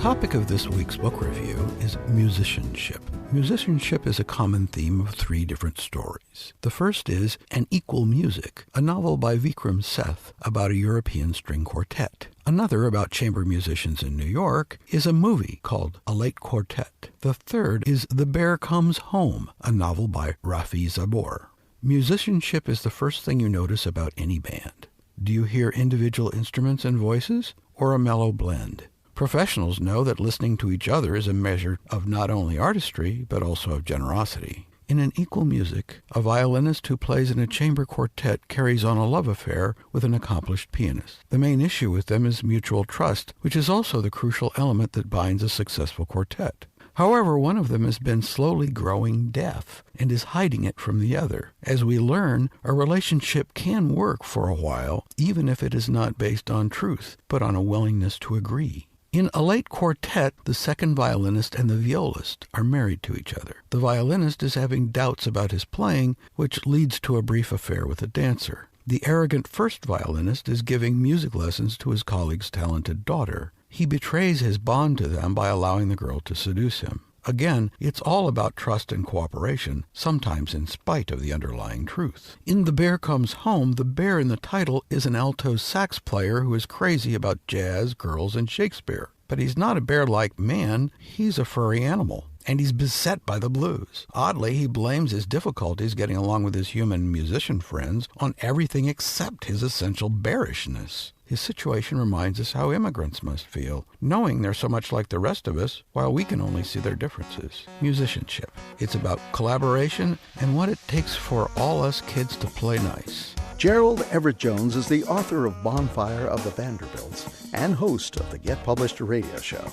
topic of this week's book review is musicianship. Musicianship is a common theme of three different stories. The first is An Equal Music, a novel by Vikram Seth about a European string quartet. Another, about chamber musicians in New York, is a movie called A Late Quartet. The third is The Bear Comes Home, a novel by Rafi Zabor. Musicianship is the first thing you notice about any band. Do you hear individual instruments and voices, or a mellow blend? Professionals know that listening to each other is a measure of not only artistry, but also of generosity. In An Equal Music, a violinist who plays in a chamber quartet carries on a love affair with an accomplished pianist. The main issue with them is mutual trust, which is also the crucial element that binds a successful quartet. However, one of them has been slowly growing deaf and is hiding it from the other. As we learn, a relationship can work for a while, even if it is not based on truth, but on a willingness to agree. In A Late Quartet, the second violinist and the violist are married to each other. The violinist is having doubts about his playing, which leads to a brief affair with a dancer. The arrogant first violinist is giving music lessons to his colleague's talented daughter. He betrays his bond to them by allowing the girl to seduce him. Again, it's all about trust and cooperation, sometimes in spite of the underlying truth. In The Bear Comes Home, the bear in the title is an alto sax player who is crazy about jazz, girls, and Shakespeare. But he's not a bear-like man, he's a furry animal. And he's beset by the blues. Oddly, he blames his difficulties getting along with his human musician friends on everything except his essential bearishness. His situation reminds us how immigrants must feel, knowing they're so much like the rest of us, while we can only see their differences. Musicianship. It's about collaboration and what it takes for all us kids to play nice. Gerald Everett Jones is the author of Bonfire of the Vanderbilts and host of the Get Published radio show.